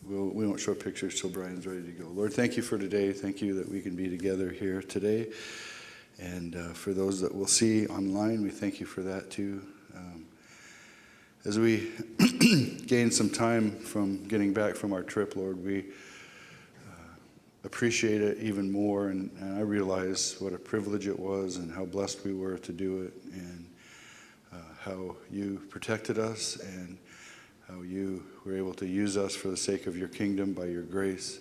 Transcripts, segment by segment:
we won't show pictures till Brian's ready to go. Lord, thank you for today. Thank you that we can be together here today. And for those that we'll see online, we thank you for that too. As we gain some time from getting back from our trip, Lord, we appreciate it even more. And I realize what a privilege it was and how blessed we were to do it, and how you protected us and how you were able to use us for the sake of your kingdom by your grace.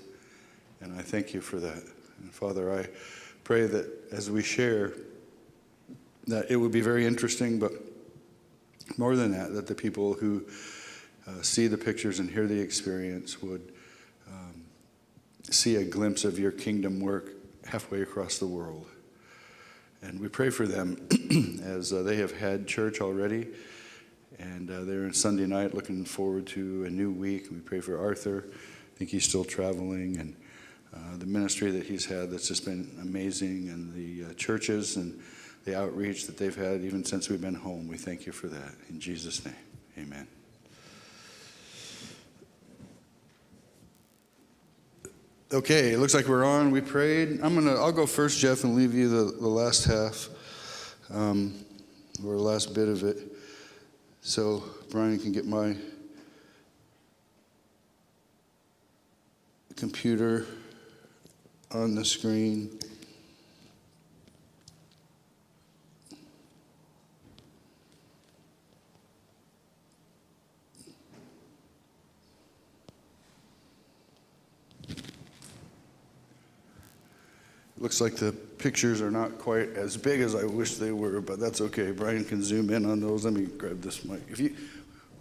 And I thank you for that. And Father, I pray that as we share, that it would be very interesting, but more than that, that the people who see the pictures and hear the experience would see a glimpse of your kingdom work halfway across the world. And we pray for them as they have had church already, and they're on Sunday night looking forward to a new week. We pray for Arthur. I think he's still traveling, and the ministry that he's had that's just been amazing, and the churches and the outreach that they've had even since we've been home. We thank you for that. In Jesus' name, amen. Okay, it looks like we're on. We prayed. I'll go first, Jeff, and leave you the last half, or the last bit of it, so Brian can get my computer on the screen. Looks like the pictures are not quite as big as I wish they were, but that's okay. Brian can zoom in on those. Let me grab this mic. Why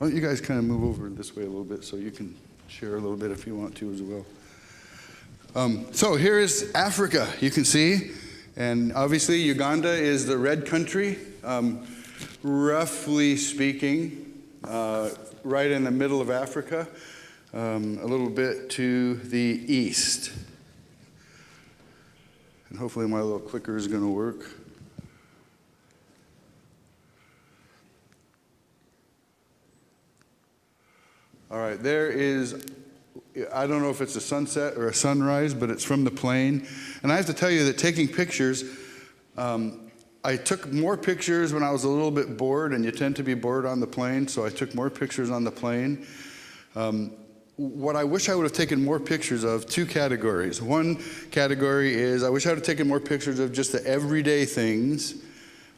don't you guys kind of move over this way a little bit so you can share a little bit if you want to as well. So here is Africa, you can see. And obviously Uganda is the red country, roughly speaking, right in the middle of Africa, a little bit to the east. And hopefully my little clicker is going to work. All right, there is, I don't know if it's a sunset or a sunrise, but it's from the plane. And I have to tell you that taking pictures, I took more pictures when I was a little bit bored, and you tend to be bored on the plane, so I took more pictures on the plane. What I wish I would have taken more pictures of, two categories. One category is I wish I would have taken more pictures of just the everyday things.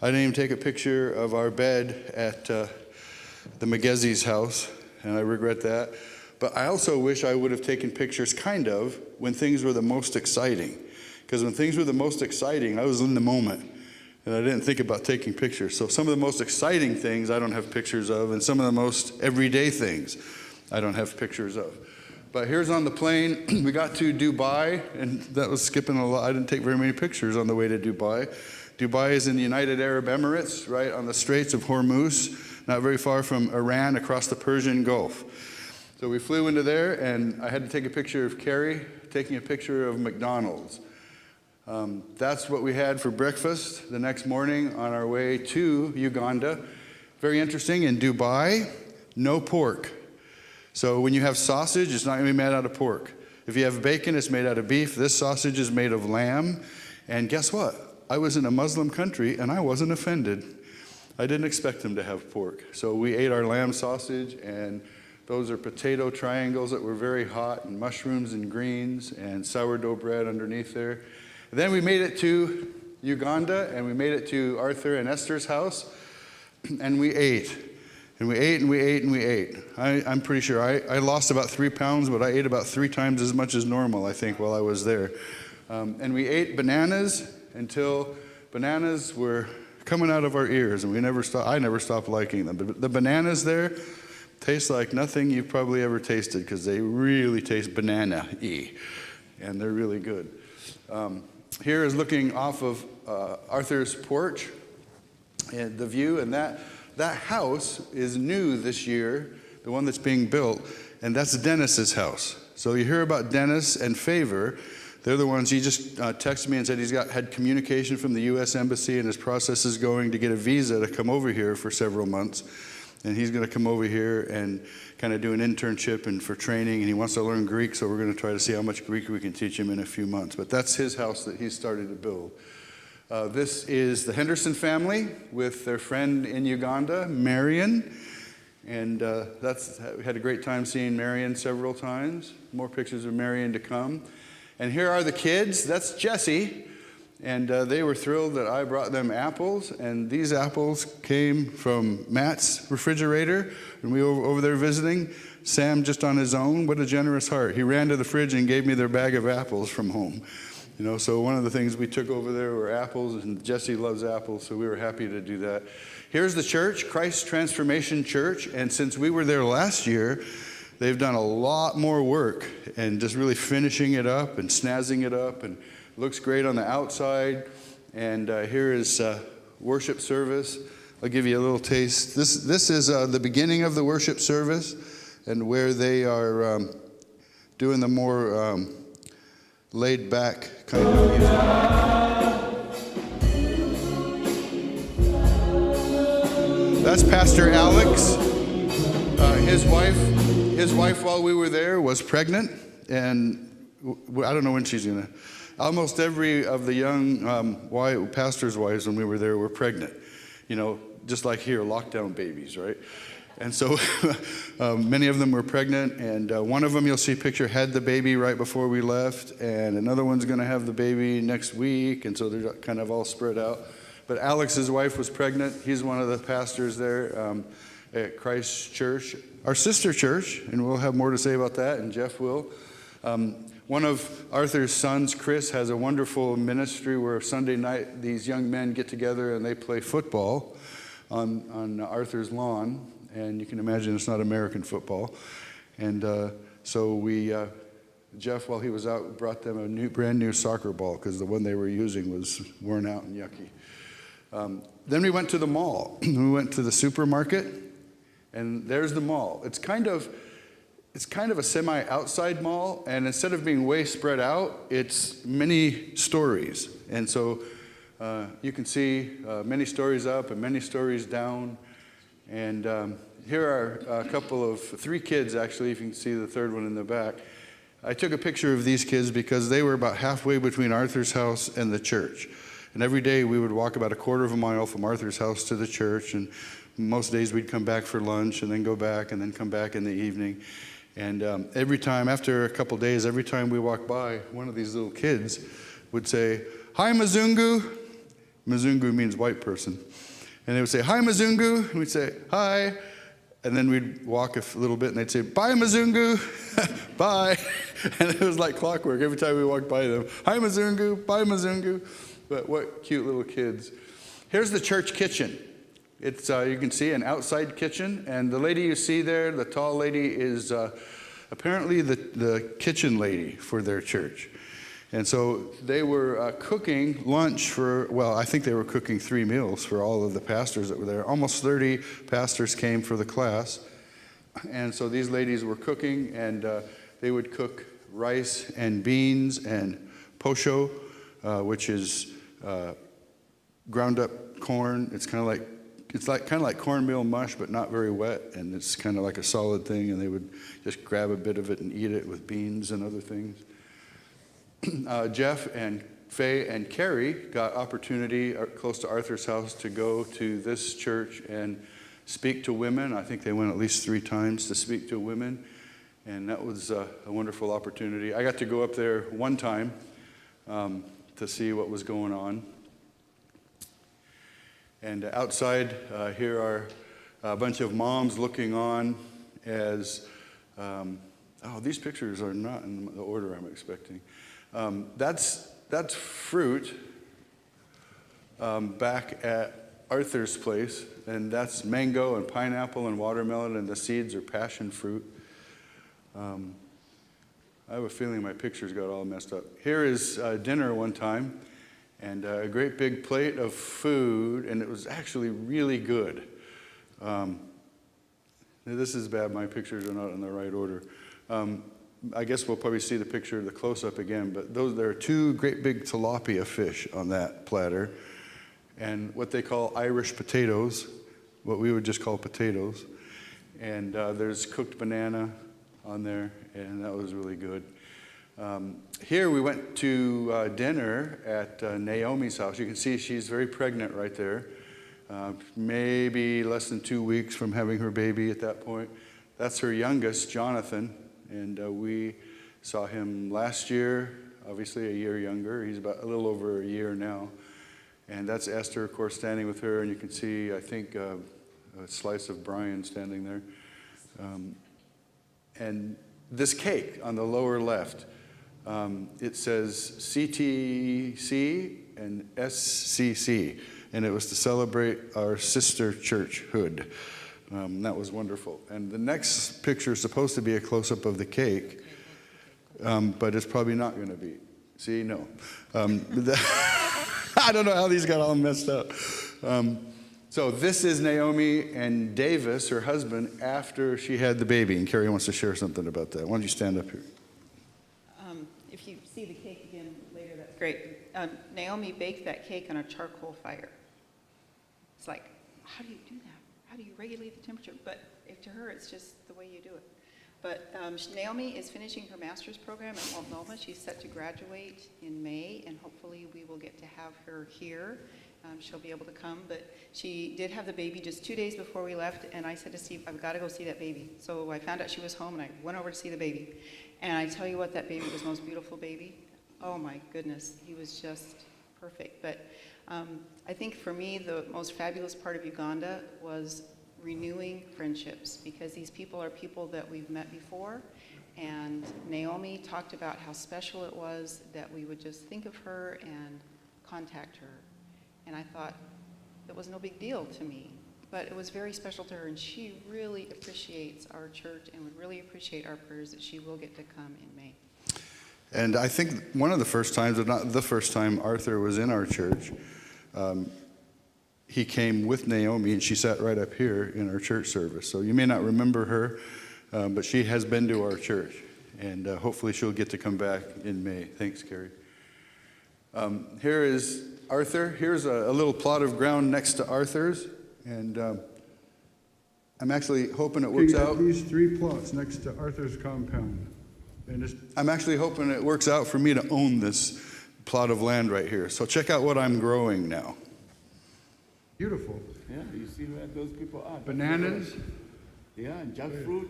I didn't even take a picture of our bed at the McGezzy's house, and I regret that. But I also wish I would have taken pictures kind of when things were the most exciting. Because when things were the most exciting, I was in the moment, and I didn't think about taking pictures. So some of the most exciting things I don't have pictures of, and some of the most everyday things I don't have pictures of. But here's on the plane. We got to Dubai, and that was skipping a lot. I didn't take very many pictures on the way to Dubai. Dubai is in the United Arab Emirates, right on the Straits of Hormuz, not very far from Iran, across the Persian Gulf. So we flew into there, and I had to take a picture of Carrie taking a picture of McDonald's. That's what we had for breakfast the next morning on our way to Uganda. Very interesting, in Dubai, no pork. So when you have sausage, it's not going to be made out of pork. If you have bacon, it's made out of beef. This sausage is made of lamb. And guess what? I was in a Muslim country, and I wasn't offended. I didn't expect them to have pork. So we ate our lamb sausage, and those are potato triangles that were very hot, and mushrooms and greens, and sourdough bread underneath there. And then we made it to Uganda, and we made it to Arthur and Esther's house, and we ate. And we ate and we ate and we ate. I'm pretty sure I lost about 3 pounds, but I ate about 3 times as much as normal, I think, while I was there. And we ate bananas until bananas were coming out of our ears, and I never stopped liking them. But the bananas there taste like nothing you've probably ever tasted, because they really taste banana-y, and they're really good. Here is looking off of Arthur's porch and the view, and that house is new this year, the one that's being built, and that's Dennis's house. So you hear about Dennis and Favor. They're the ones, he just texted me and said he's had communication from the U.S. Embassy, and his process is going to get a visa to come over here for several months. and he's going to come over here and kind of do an internship and for training, and he wants to learn Greek, so we're going to try to see how much Greek we can teach him in a few months. But that's his house that he's started to build. This is the Henderson family with their friend in Uganda, Marion. And we had a great time seeing Marion several times. More pictures of Marion to come. And here are the kids. That's Jesse. And they were thrilled that I brought them apples. And these apples came from Matt's refrigerator. And we were over there visiting. Sam, just on his own, what a generous heart. He ran to the fridge and gave me their bag of apples from home. So one of the things we took over there were apples, and Jesse loves apples, so we were happy to do that. Here's the church, Christ Transformation Church, and since we were there last year, they've done a lot more work and just really finishing it up and snazzing it up, and looks great on the outside. And here is worship service. I'll give you a little taste. This is the beginning of the worship service, and where they are doing the more laid back kind of music. That's Pastor Alex. His wife while we were there was pregnant, and I don't know when she's gonna. Almost every of the young pastors' wives when we were there were pregnant. Just like here, lockdown babies, right? And so many of them were pregnant, and one of them you'll see a picture had the baby right before we left, and another one's going to have the baby next week, and so they're kind of all spread out. But Alex's wife was pregnant. He's one of the pastors there at Christ Church, our sister church, and we'll have more to say about that, and Jeff will. One of Arthur's sons, Chris, has a wonderful ministry where Sunday night these young men get together and they play football on Arthur's lawn. And you can imagine it's not American football. And so Jeff, while he was out, brought them a brand new soccer ball because the one they were using was worn out and yucky. Then we went to the mall. We went to the supermarket, and there's the mall. It's kind of a semi-outside mall, and instead of being way spread out, it's many stories. And so you can see many stories up and many stories down. And here are three kids, actually, if you can see the third one in the back. I took a picture of these kids because they were about halfway between Arthur's house and the church. And every day we would walk about a quarter of a mile from Arthur's house to the church. And most days we'd come back for lunch and then go back and then come back in the evening. And every time, after a couple days, every time we walked by, one of these little kids would say, "Hi, Mzungu." Mzungu means white person. And they would say, "Hi, Mzungu." And we'd say, "Hi." And then we'd walk a little bit and they'd say, "Bye, Mzungu." Bye. And it was like clockwork every time we walked by them. "Hi, Mzungu. Bye, Mzungu." But what cute little kids. Here's the church kitchen. It's you can see an outside kitchen. And the lady you see there, the tall lady, is apparently the kitchen lady for their church. And so they were cooking lunch I think they were cooking 3 meals for all of the pastors that were there. Almost 30 pastors came for the class. And so these ladies were cooking, and they would cook rice and beans and posho, which is ground up corn. It's kind of like cornmeal mush, but not very wet, and it's kind of like a solid thing, and they would just grab a bit of it and eat it with beans and other things. Jeff and Faye and Carrie got opportunity close to Arthur's house to go to this church and speak to women. I think they went at least 3 times to speak to women, and that was a wonderful opportunity. I got to go up there one time to see what was going on. And outside, here are a bunch of moms looking on as, these pictures are not in the order I'm expecting. That's fruit back at Arthur's place, and that's mango and pineapple and watermelon, and the seeds are passion fruit. I have a feeling my pictures got all messed up. Here is dinner one time, and a great big plate of food, and it was actually really good. This is bad, my pictures are not in the right order. I guess we'll probably see the picture of the close-up again, but there are 2 great big tilapia fish on that platter, and what they call Irish potatoes, what we would just call potatoes. And there's cooked banana on there, and that was really good. Here we went to dinner at Naomi's house. You can see she's very pregnant right there. Maybe less than 2 weeks from having her baby at that point. That's her youngest, Jonathan, and we saw him last year, obviously a year younger. He's about a little over a year now. And that's Esther, of course, standing with her, and you can see, I think, a slice of Brian standing there. And this cake on the lower left, it says CTC and SCC, and it was to celebrate our sister churchhood. That was wonderful. And the next picture is supposed to be a close-up of the cake, but it's probably not going to be. See, no. I don't know how these got all messed up. So this is Naomi and Davis, her husband, after she had the baby. And Carrie wants to share something about that. Why don't you stand up here? If you see the cake again later, that's great. Naomi baked that cake on a charcoal fire. It's like, how do you do that? How do you regulate the temperature? But if to her, it's just the way you do it. But Naomi is finishing her master's program at Multnomah. She's set to graduate in May, and hopefully we will get to have her here. She'll be able to come, but she did have the baby just 2 days before we left, and I said to Steve, I've got to go see that baby. So I found out she was home, and I went over to see the baby. And I tell you what, that baby was the most beautiful baby. Oh my goodness, he was just perfect. But I think for me, the most fabulous part of Uganda was renewing friendships, because these people are people that we've met before. And Naomi talked about how special it was that we would just think of her and contact her. And I thought it was no big deal to me, but it was very special to her, and she really appreciates our church and would really appreciate our prayers that she will get to come in May. And I think one of the first times, if not the first time, Arthur was in our church, he came with Naomi, and she sat right up here in our church service. So you may not remember her, but she has been to our church, and hopefully she'll get to come back in May. Thanks, Carrie. Here is Arthur. Here's a little plot of ground next to Arthur's, and I'm actually hoping it works out. These 3 plots next to Arthur's compound. And I'm actually hoping it works out for me to own this plot of land right here. So check out what I'm growing now. beautiful. Yeah, you see where those people are. Bananas. Yeah, and jackfruit.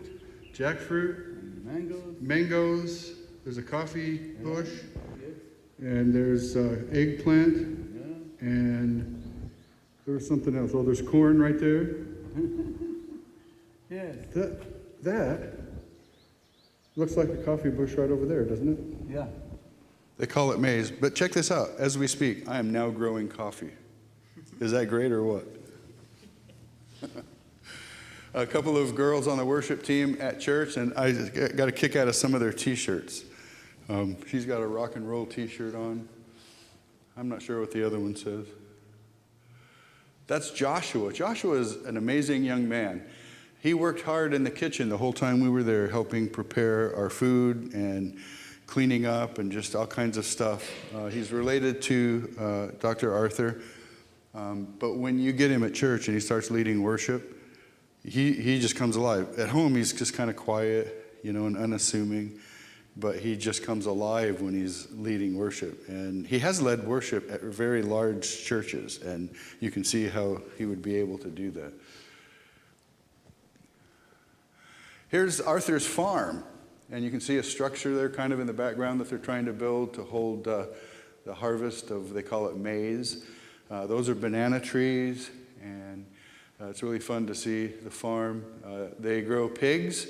Jackfruit. Mangoes. Mangoes. There's a coffee bush. Yes. And there's eggplant. Yeah. And there was something else. Oh, there's corn right there. Yes. That looks like a coffee bush right over there, doesn't it? Yeah. They call it maize. But check this out. As we speak, I am now growing coffee. Is that great or what? A couple of girls on the worship team at church, and I got a kick out of some of their T-shirts. She's got a rock and roll T-shirt on. I'm not sure what the other one says. That's Joshua. Joshua is an amazing young man. He worked hard in the kitchen the whole time we were there, helping prepare our food and cleaning up and just all kinds of stuff. He's related to Dr. Arthur, but when you get him at church and he starts leading worship, he just comes alive. At home, he's just kind of quiet, and unassuming, but he just comes alive when he's leading worship. And he has led worship at very large churches, and you can see how he would be able to do that. Here's Arthur's farm, and you can see a structure there kind of in the background that they're trying to build to hold the harvest of, they call it maize. Those are banana trees, and it's really fun to see the farm. They grow pigs.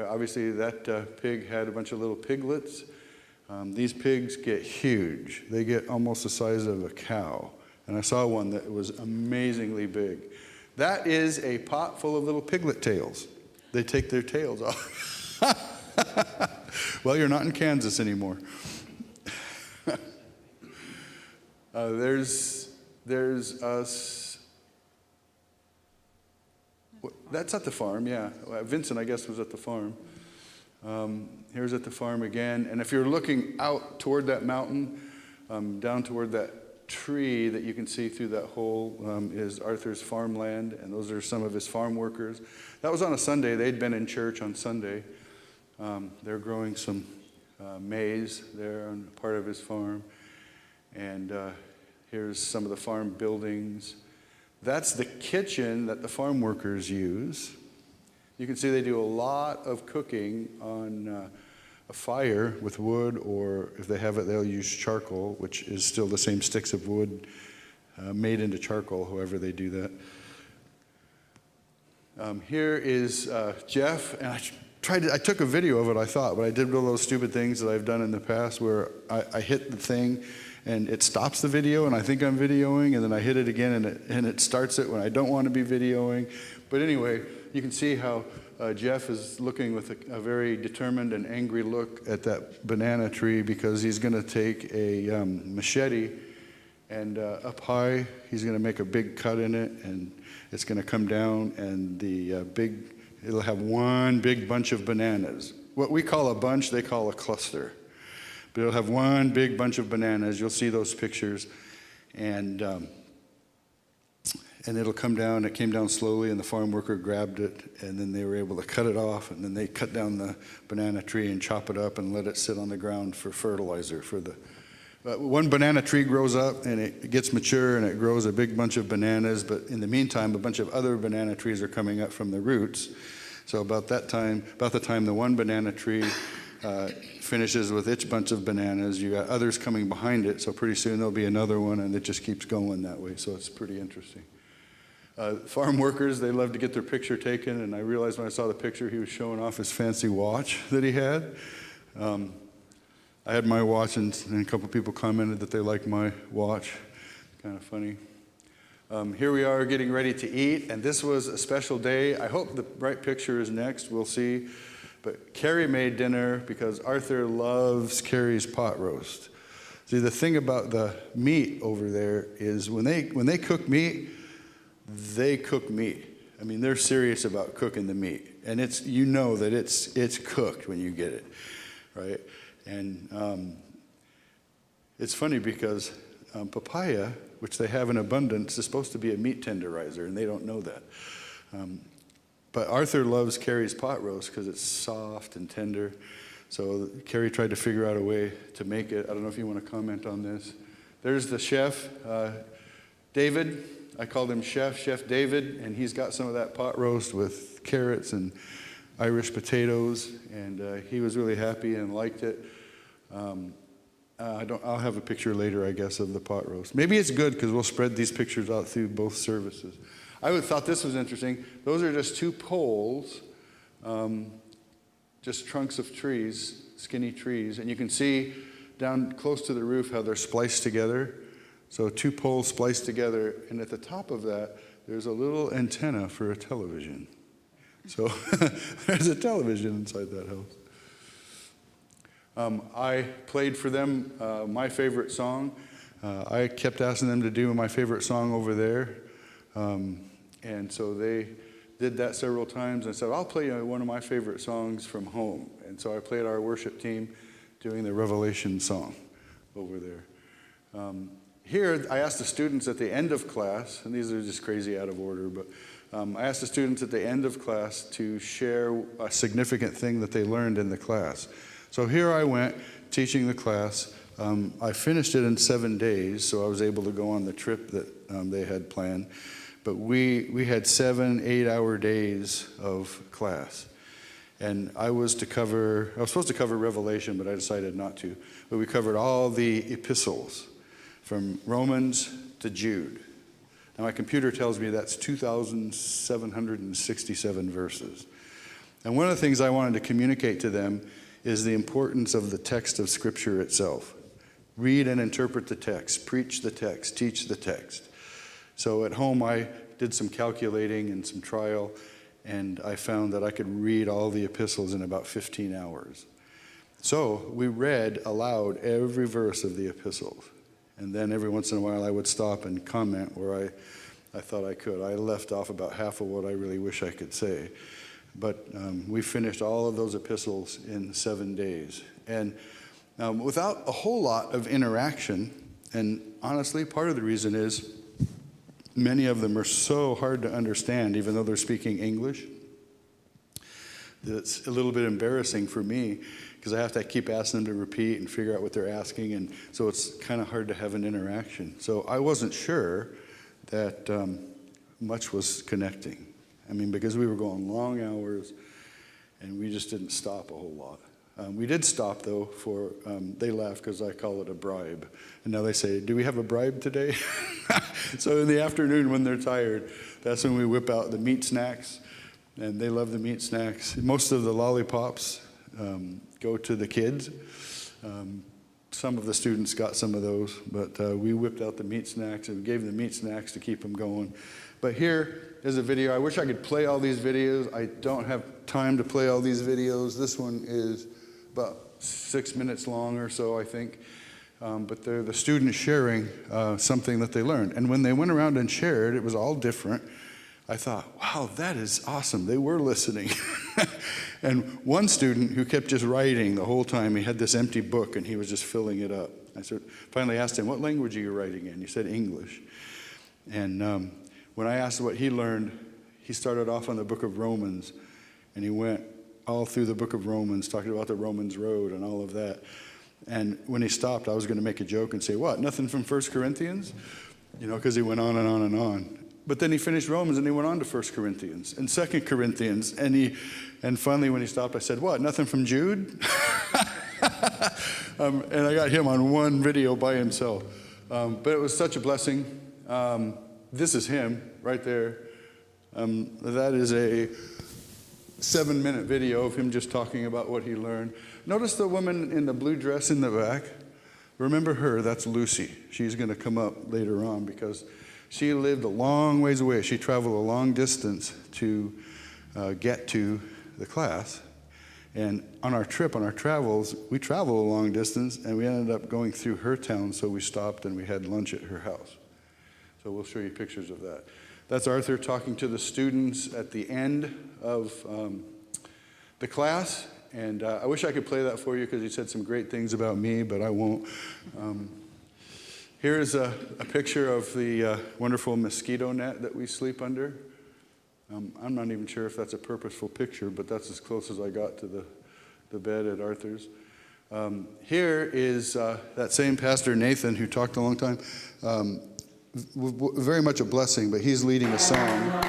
Obviously, that pig had a bunch of little piglets. These pigs get huge. They get almost the size of a cow, and I saw one that was amazingly big. That is a pot full of little piglet tails. They take their tails off. Well, you're not in Kansas anymore. There's us. That's at the farm, yeah. Vincent, I guess, was at the farm. Here's at the farm again. And if you're looking out toward that mountain, down toward that tree that you can see through that hole is Arthur's farmland, and those are some of his farm workers. That was on a Sunday. They'd been in church on Sunday. They're growing some maize there on part of his farm. And here's some of the farm buildings. That's the kitchen that the farm workers use. You can see they do a lot of cooking on a fire with wood, or if they have it, they'll use charcoal, which is still the same sticks of wood made into charcoal, however they do that. Here is Jeff, and I took a video of it, I thought, but I did one of those stupid things that I've done in the past where I hit the thing and it stops the video and I think I'm videoing, and then I hit it again and it starts it when I don't want to be videoing. But anyway, you can see how Jeff is looking with a very determined and angry look at that banana tree, because he's going to take a machete and up high, he's going to make a big cut in it, and it's going to come down, and it'll have one big bunch of bananas. What we call a bunch, they call a cluster. But it'll have one big bunch of bananas. You'll see those pictures. And it'll come down. It came down slowly, and the farm worker grabbed it, and then they were able to cut it off, and then they cut down the banana tree and chop it up and let it sit on the ground for fertilizer. One banana tree grows up, and it gets mature, and it grows a big bunch of bananas, but in the meantime, a bunch of other banana trees are coming up from the roots. So about the time the one banana tree finishes with its bunch of bananas, you got others coming behind it, so pretty soon there'll be another one, and it just keeps going that way, so it's pretty interesting. Farm workers, they love to get their picture taken, and I realized when I saw the picture he was showing off his fancy watch that he had. I had my watch, and a couple people commented that they liked my watch. Kind of funny. Here we are getting ready to eat, and this was a special day. I hope the right picture is next. We'll see. But Carrie made dinner because Arthur loves Carrie's pot roast. See, the thing about the meat over there is when they cook meat, they cook meat. I mean, they're serious about cooking the meat, and it's that it's cooked when you get it, right? And it's funny because papaya, which they have in abundance, is supposed to be a meat tenderizer, and they don't know that. But Arthur loves Carrie's pot roast because it's soft and tender. So Carrie tried to figure out a way to make it. I don't know if you want to comment on this. There's the chef, David. I called him Chef David, and he's got some of that pot roast with carrots and Irish potatoes, and he was really happy and liked it. I'll have a picture later, I guess, of the pot roast. Maybe it's good because we'll spread these pictures out through both services. I thought this was interesting. Those are just two poles, just trunks of trees, skinny trees, and you can see down close to the roof how they're spliced together. So two poles spliced together, and at the top of that, there's a little antenna for a television. So there's a television inside that house. I played for them my favorite song. I kept asking them to do my favorite song over there. And so they did that several times. And I said, I'll play one of my favorite songs from home. And so I played our worship team doing the Revelation song over there. Here, I asked the students at the end of class, and these are just crazy out of order, but I asked the students at the end of class to share a significant thing that they learned in the class. So here I went teaching the class. I finished it in 7 days, so I was able to go on the trip that they had planned. But we had 7 8-hour days of class. And I was supposed to cover Revelation, but I decided not to. But we covered all the epistles from Romans to Jude. Now my computer tells me that's 2,767 verses. And one of the things I wanted to communicate to them is the importance of the text of Scripture itself. Read and interpret the text, preach the text, teach the text. So at home I did some calculating and some trial, and I found that I could read all the epistles in about 15 hours. So we read aloud every verse of the epistles. And then every once in a while I would stop and comment where I thought I could. I left off about half of what I really wish I could say. But we finished all of those epistles in 7 days. And without a whole lot of interaction, And honestly, part of the reason is many of them are so hard to understand, even though they're speaking English. It's a little bit embarrassing for me because I have to keep asking them to repeat and figure out what they're asking, and so it's kind of hard to have an interaction. So I wasn't sure that much was connecting. I mean, because we were going long hours, and we just didn't stop a whole lot. We did stop, though, for, they laugh because I call it a bribe. And now they say, do we have a bribe today? So in the afternoon when they're tired, that's when we whip out the meat snacks. And they love the meat snacks. Most of the lollipops go to the kids. Some of the students got some of those, but we whipped out the meat snacks and gave them the meat snacks to keep them going. But here is a video. I wish I could play all these videos. I don't have time to play all these videos. This one is about 6 minutes long or so, I think. But they're the students sharing something that they learned. And when they went around and shared, it was all different. I thought, wow, that is awesome. They were listening. And one student who kept just writing the whole time, he had this empty book and he was just filling it up. I finally asked him, what language are you writing in? He said, English. And when I asked what he learned, he started off on the book of Romans, and he went all through the book of Romans, talking about the Romans road and all of that. And when he stopped, I was going to make a joke and say, what, nothing from 1 Corinthians? You know, because he went on and on and on. But then he finished Romans and he went on to 1 Corinthians and 2 Corinthians. And finally when he stopped, I said, what, nothing from Jude? And I got him on one video by himself. But it was such a blessing. This is him right there. That is a 7-minute video of him just talking about what he learned. Notice the woman in the blue dress in the back. Remember her, that's Lucy. She's going to come up later on because she lived a long ways away. She traveled a long distance to get to the class. And on our trip, on our travels, we travel a long distance, and we ended up going through her town, so we stopped and we had lunch at her house. So we'll show you pictures of that. That's Arthur talking to the students at the end of the class. And I wish I could play that for you because he said some great things about me, but I won't. Here's a picture of the wonderful mosquito net that we sleep under. I'm not even sure if that's a purposeful picture, but that's as close as I got to the bed at Arthur's. Here is that same Pastor Nathan who talked a long time. Very much a blessing, but he's leading a song.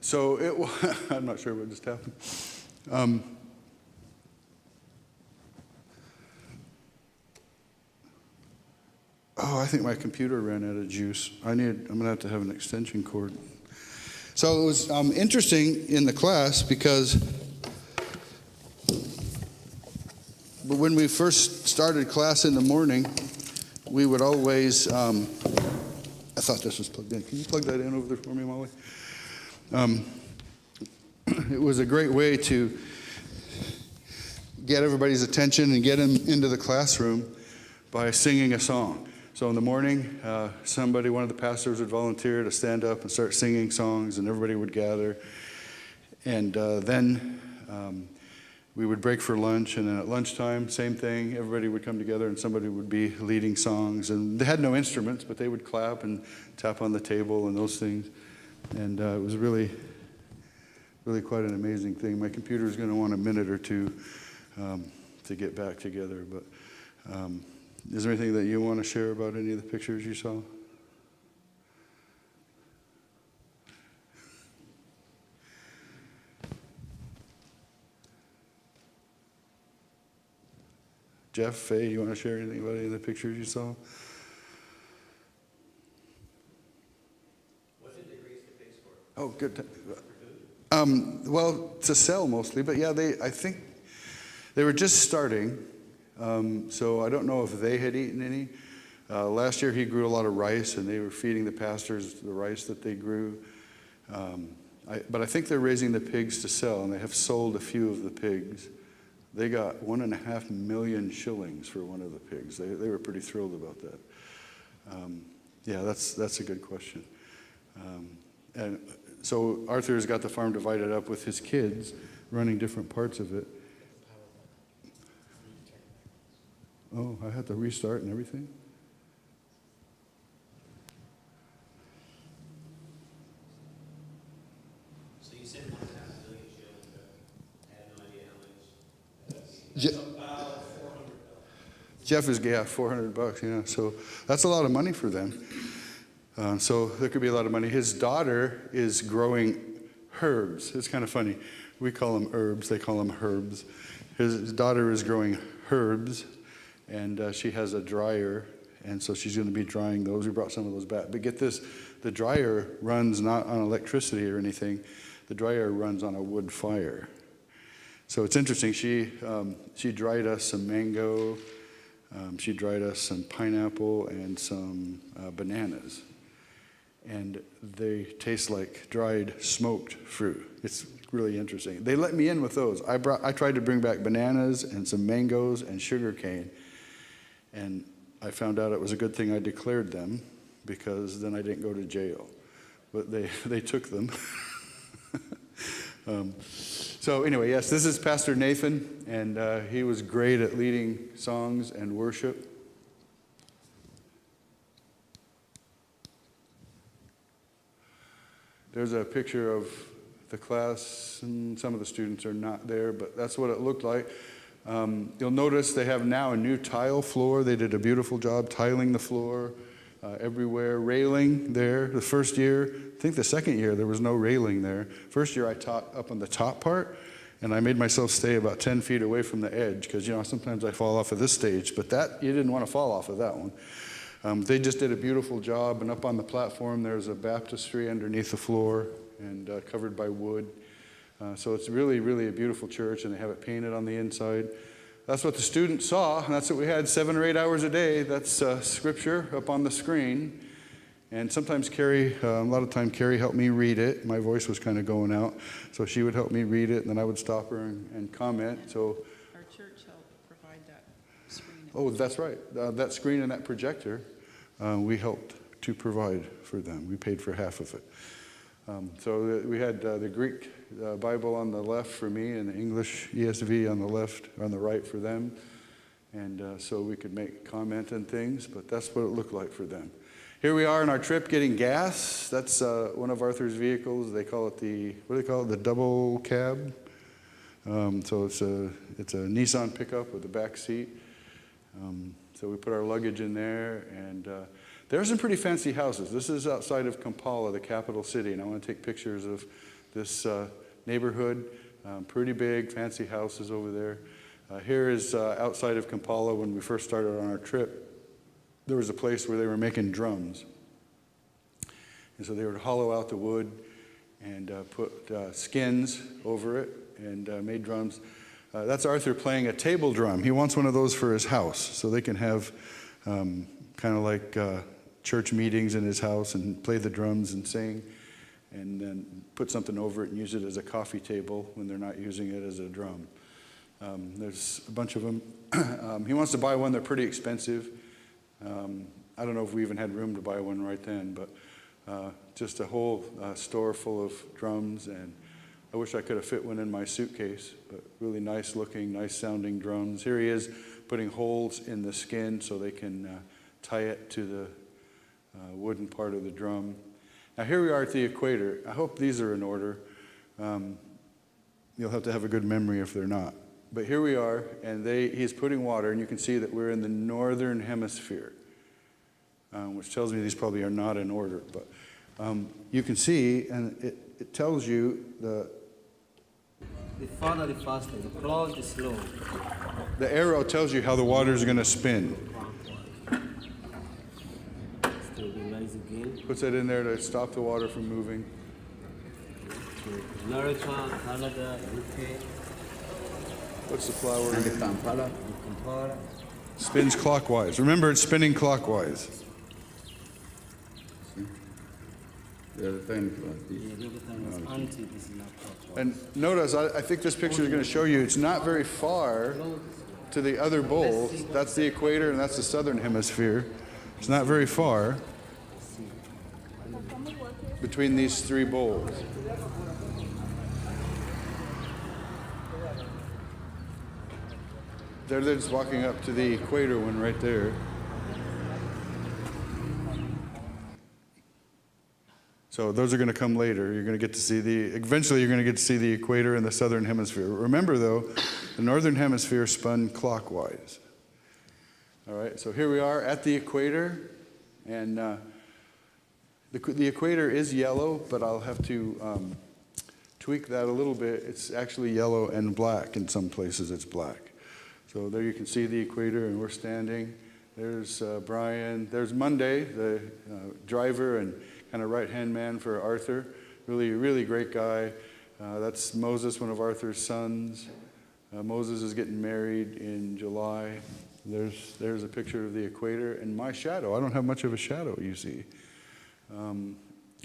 So I'm not sure what just happened. I think my computer ran out of juice. I'm going to have an extension cord. So it was interesting in the class because when we first started class in the morning, we would always, I thought this was plugged in. Can you plug that in over there for me, Molly? It was a great way to get everybody's attention and get them into the classroom by singing a song. So in the morning, one of the pastors would volunteer to stand up and start singing songs, and everybody would gather. And then we would break for lunch, and then at lunchtime, same thing. Everybody would come together, and somebody would be leading songs. And they had no instruments, but they would clap and tap on the table and those things. And it was really, really quite an amazing thing. My computer is going to want a minute or two to get back together, but is there anything that you want to share about any of the pictures you saw? Jeff, Faye, you want to share anything about any of the pictures you saw? What did they raise the pigs for? Oh, good. Well, to sell mostly, but yeah, I think they were just starting. So I don't know if they had eaten any. Last year he grew a lot of rice, and they were feeding the pastors the rice that they grew. But I think they're raising the pigs to sell, and they have sold a few of the pigs. They got 1.5 million shillings for one of the pigs. They were pretty thrilled about that. Yeah, that's a good question. And so Arthur's got the farm divided up with his kids running different parts of it. Oh, I had to restart and everything? So you said 1.5 million shillings, but I had no idea how much. Je- That's about $400. Jeff is, yeah, $400, yeah. So that's a lot of money for them. So there could be a lot of money. His daughter is growing herbs. It's kind of funny. We call them herbs. They call them herbs. His daughter is growing herbs, and she has a dryer, and so she's going to be drying those. We brought some of those back. But get this, the dryer runs not on electricity or anything. The dryer runs on a wood fire. So it's interesting. She dried us some mango. She dried us some pineapple and some bananas. And they taste like dried smoked fruit. It's really interesting. They let me in with those. I tried to bring back bananas and some mangoes and sugar cane. And I found out it was a good thing I declared them, because then I didn't go to jail. But they took them. So anyway, yes, this is Pastor Nathan, and he was great at leading songs and worship. There's a picture of the class, and some of the students are not there, but that's what it looked like. You'll notice they have now a new tile floor. They did a beautiful job tiling the floor everywhere, railing there. The first year, I think the second year, there was no railing there. First year I taught up on the top part, and I made myself stay about 10 feet away from the edge, because, sometimes I fall off of this stage, but you didn't want to fall off of that one. They just did a beautiful job, and up on the platform there's a baptistry underneath the floor and covered by wood. So it's really, really a beautiful church, and they have it painted on the inside. That's what the students saw, and that's what we had 7 or 8 hours a day. That's scripture up on the screen. And sometimes Carrie, a lot of time Carrie helped me read it. My voice was kind of going out, so she would help me read it, and then I would stop her and comment. So, Our church helped provide that screen. oh, that's right. That screen and that projector, we helped to provide for them. We paid for half of it. So we had the Greek Bible on the left for me, and the English ESV on the right for them. And so we could make comment and things, but that's what it looked like for them. Here we are on our trip getting gas. That's one of Arthur's vehicles. They call it the double cab. So it's a Nissan pickup with a back seat. So we put our luggage in there, and there's some pretty fancy houses. This is outside of Kampala, the capital city, and I want to take pictures of this neighborhood. Pretty big, fancy houses over there. Here is outside of Kampala. When we first started on our trip, there was a place where they were making drums. And so they would hollow out the wood and put skins over it and made drums. That's Arthur playing a table drum. He wants one of those for his house, so they can have kind of like church meetings in his house and play the drums and sing, and then put something over it and use it as a coffee table when they're not using it as a drum. There's a bunch of them. He wants to buy one. They're pretty expensive. I don't know if we even had room to buy one right then, but just a whole store full of drums, and I wish I could have fit one in my suitcase, but really nice looking, nice sounding drums. Here he is putting holes in the skin so they can tie it to the wooden part of the drum. Now here we are at the equator. I hope these are in order. You'll have to have a good memory if they're not. But here we are, and he's putting water, and you can see that we're in the northern hemisphere, which tells me these probably are not in order. But you can see, and it tells you The farther the faster, the closer the slow. the arrow tells you how the water is going to spin. Stabilize again. Puts that in there to stop the water from moving. America, Canada, UK, What's the flower? And the Kampala. Kampala. Spins clockwise. Remember, it's spinning clockwise. The other time it was this. Yeah, the other time was until it is not clockwise. And notice, I think this picture is going to show you it's not very far to the other poles. That's the equator and that's the southern hemisphere. It's not very far between these three bowls. They're just walking up to the equator one right there. So those are going to come later. You're going to get to see eventually you're going to get to see the equator and the southern hemisphere. Remember though, the northern hemisphere spun clockwise. All right, so here we are at the equator, and the equator is yellow, but I'll have to tweak that a little bit. It's actually yellow and black. In some places it's black. So there you can see the equator, and we're standing. There's Brian. There's Monday, the driver and kind of right-hand man for Arthur. Really, really great guy. That's Moses, one of Arthur's sons. Moses is getting married in July. There's a picture of the equator and my shadow. I don't have much of a shadow, you see.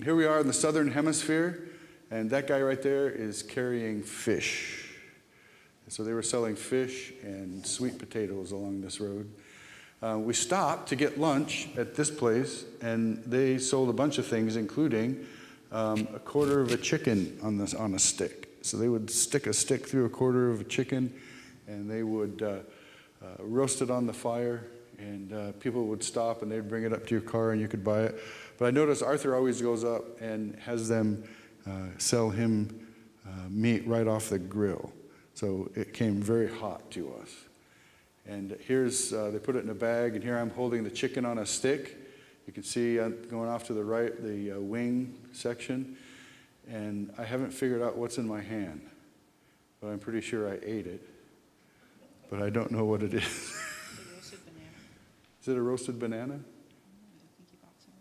Here we are in the southern hemisphere, and that guy right there is carrying fish. So they were selling fish and sweet potatoes along this road. We stopped to get lunch at this place, and they sold a bunch of things, including a quarter of a chicken on a stick. So they would stick a stick through a quarter of a chicken, and they would roast it on the fire, and people would stop, and they'd bring it up to your car, and you could buy it. But I noticed Arthur always goes up and has them sell him meat right off the grill. So it came very hot to us. And here's, they put it in a bag, and here I'm holding the chicken on a stick. You can see going off to the right, the wing section. And I haven't figured out what's in my hand, but I'm pretty sure I ate it. But I don't know what it is. Roasted banana. Is it a roasted banana? I think you bought some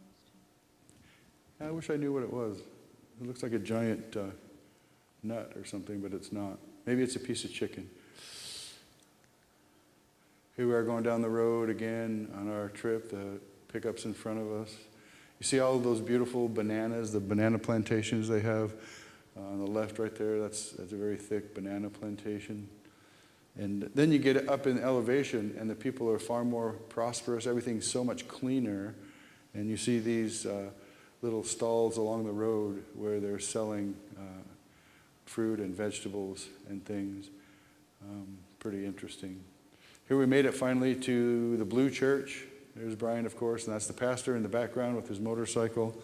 roasted. I wish I knew what it was. It looks like a giant nut or something, but it's not. Maybe it's a piece of chicken. Here we are going down the road again on our trip. The pickup's in front of us. You see all of those beautiful bananas, the banana plantations they have on the left right there. That's a very thick banana plantation. And then you get up in elevation, and the people are far more prosperous. Everything's so much cleaner. And you see these little stalls along the road where they're selling fruit and vegetables and things. Pretty interesting. Here we made it finally to the Blue Church. There's Brian, of course, and that's the pastor in the background with his motorcycle.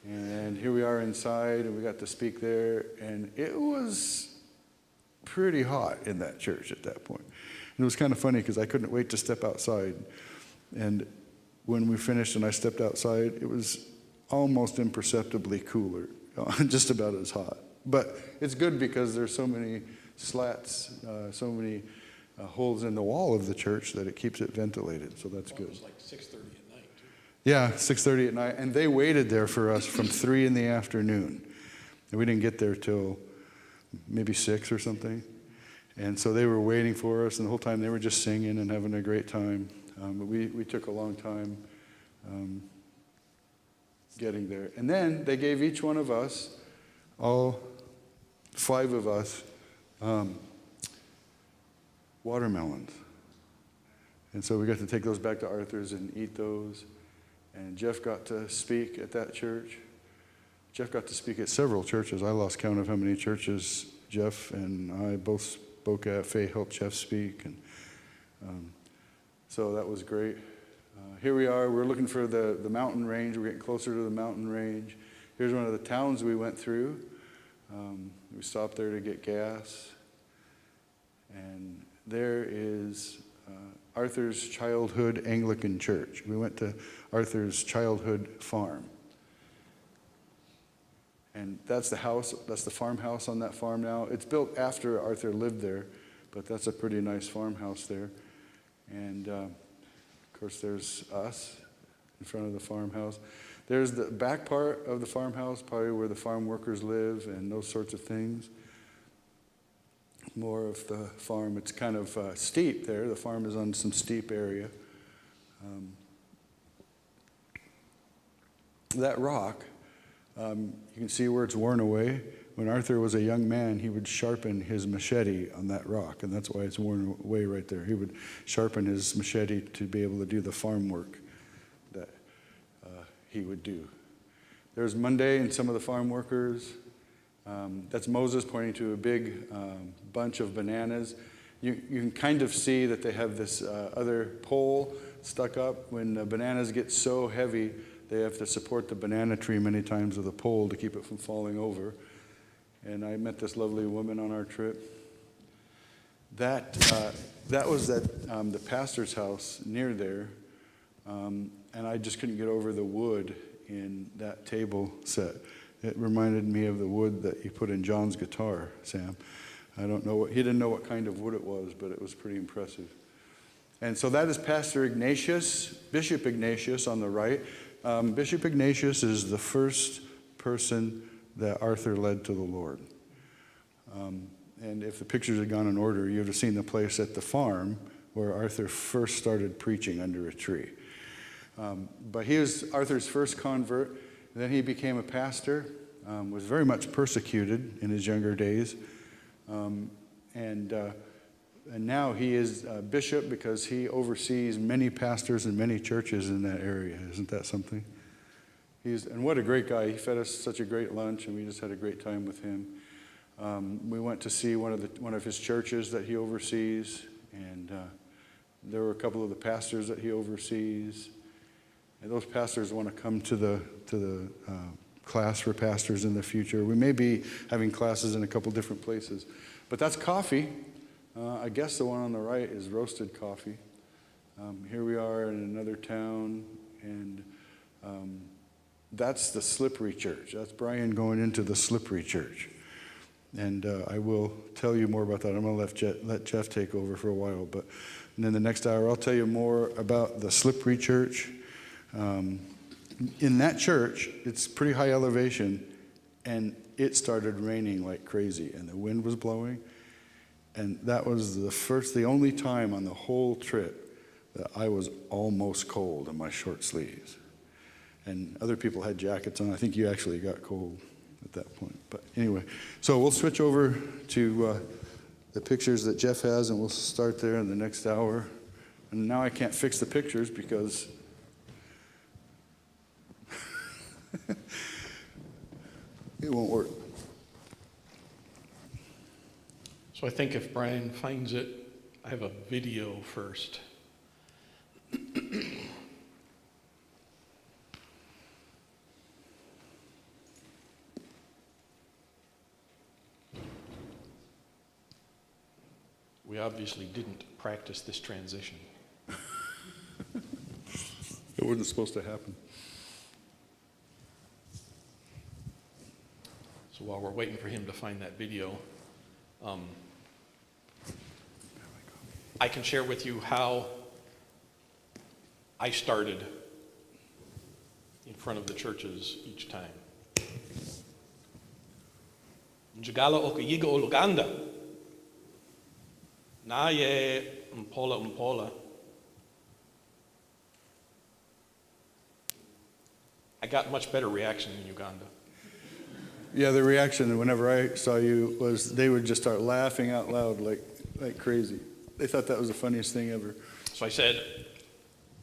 And here we are inside, and we got to speak there. And it was pretty hot in that church at that point. And it was kind of funny because I couldn't wait to step outside. And when we finished and I stepped outside, it was almost imperceptibly cooler, just about as hot. But it's good because there's so many slats, so many holes in the wall of the church that it keeps it ventilated, so that's good. It was like 6:30 at night, too. Yeah, 6:30 at night, and they waited there for us from 3 in the afternoon. And we didn't get there till maybe 6 or something. And so they were waiting for us, and the whole time they were just singing and having a great time. But we took a long time getting there. And then they gave each one of us, all 5 of us, watermelons. And so we got to take those back to Arthur's and eat those. And Jeff got to speak at that church. Jeff got to speak at several churches. I lost count of how many churches Jeff and I both spoke at. Faye helped Jeff speak. And so that was great. Here we are. We're looking for the mountain range. We're getting closer to the mountain range. Here's one of the towns we went through. We stopped there to get gas. And there is Arthur's Childhood Anglican Church. We went to Arthur's childhood farm. And that's the house, that's the farmhouse on that farm now. It's built after Arthur lived there, but that's a pretty nice farmhouse there. And of course there's us in front of the farmhouse. There's the back part of the farmhouse, probably where the farm workers live and those sorts of things. More of the farm. It's kind of steep there. The farm is on some steep area. That rock, you can see where it's worn away. when Arthur was a young man, he would sharpen his machete on that rock, and that's why it's worn away right there. He would sharpen his machete to be able to do the farm work that he would do. There's Monday and some of the farm workers. That's Moses pointing to a big bunch of bananas. You can kind of see that they have this other pole stuck up. When the bananas get so heavy, they have to support the banana tree many times with a pole to keep it from falling over. And I met this lovely woman on our trip. That was at the pastor's house near there. And I just couldn't get over the wood in that table set. It reminded me of the wood that you put in John's guitar, Sam. I don't know he didn't know what kind of wood it was, but it was pretty impressive. And so that is Pastor Ignatius, Bishop Ignatius on the right. Bishop Ignatius is the first person that Arthur led to the Lord. And if the pictures had gone in order, you would have seen the place at the farm where Arthur first started preaching under a tree. But he was Arthur's first convert. Then he became a pastor, was very much persecuted in his younger days. And now he is a bishop because he oversees many pastors and many churches in that area. Isn't that something? And what a great guy. He fed us such a great lunch, and we just had a great time with him. We went to see one of his churches that he oversees, and there were a couple of the pastors that he oversees. And those pastors want to come to the class for pastors in the future. We may be having classes in a couple different places. But that's coffee. I guess the one on the right is roasted coffee. Here we are in another town, and that's the Slippery Church. That's Brian going into the Slippery Church. And I will tell you more about that. I'm going to let Jeff take over for a while. And then the next hour, I'll tell you more about the Slippery Church. In that church, it's pretty high elevation, and it started raining like crazy, and the wind was blowing. And that was the only time on the whole trip that I was almost cold in my short sleeves. And other people had jackets on. I think you actually got cold at that point. But anyway, so we'll switch over to the pictures that Jeff has, and we'll start there in the next hour. And now I can't fix the pictures because it won't work. So I think if Brian finds it, I have a video first. We obviously didn't practice this transition. It wasn't supposed to happen. So while we're waiting for him to find that video, I can share with you how I started in front of the churches each time. Njagala okayiga o Uganda. Naye mpola. I got much better reaction in Uganda. Yeah, the reaction whenever I saw you was they would just start laughing out loud like crazy. They thought that was the funniest thing ever. So I said,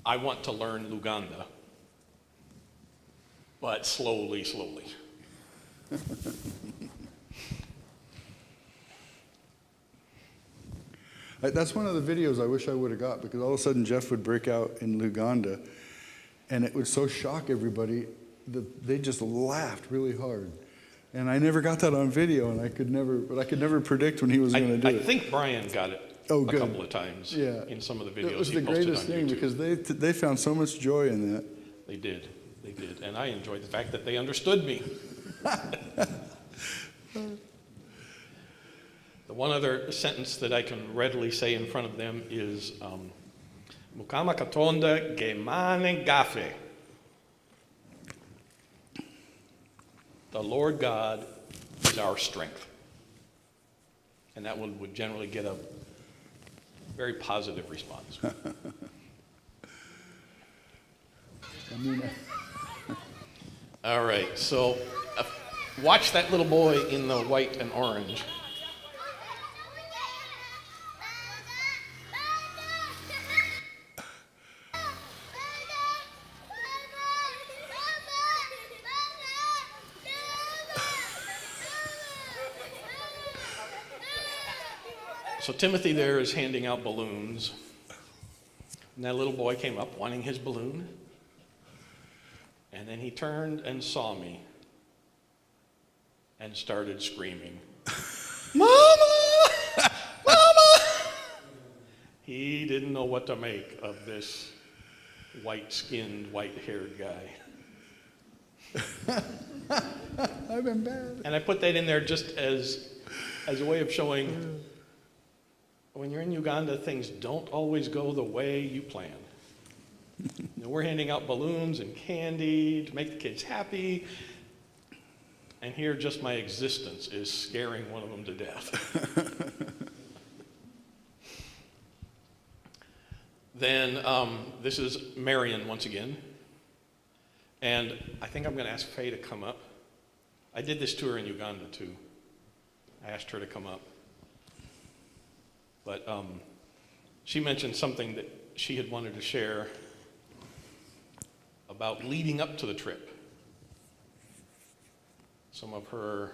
I want to learn Luganda, but slowly. That's one of the videos I wish I would have got, because all of a sudden Jeff would break out in Luganda, and it would so shock everybody that they just laughed really hard. And I never got that on video, and I could never predict when he was going to do it. I think Brian got it a couple of times in some of the videos It was he the posted greatest on thing YouTube. because they found so much joy in that. They did. And I enjoyed the fact that they understood me. The one other sentence that I can readily say in front of them is Mukama Katonda Gemane Gafe. The Lord God is our strength. And that one would generally get a very positive response. All right, so watch that little boy in the white and orange. So Timothy there is handing out balloons. And that little boy came up wanting his balloon. And then he turned and saw me and started screaming, "Mama! Mama!" He didn't know what to make of this white-skinned, white-haired guy. I've been bad. And I put that in there just as a way of showing when you're in Uganda, things don't always go the way you plan. You know, we're handing out balloons and candy to make the kids happy. And here, just my existence is scaring one of them to death. Then this is Marion once again. And I think I'm going to ask Faye to come up. I did this to her in Uganda too. I asked her to come up. But she mentioned something that she had wanted to share about leading up to the trip. Some of her,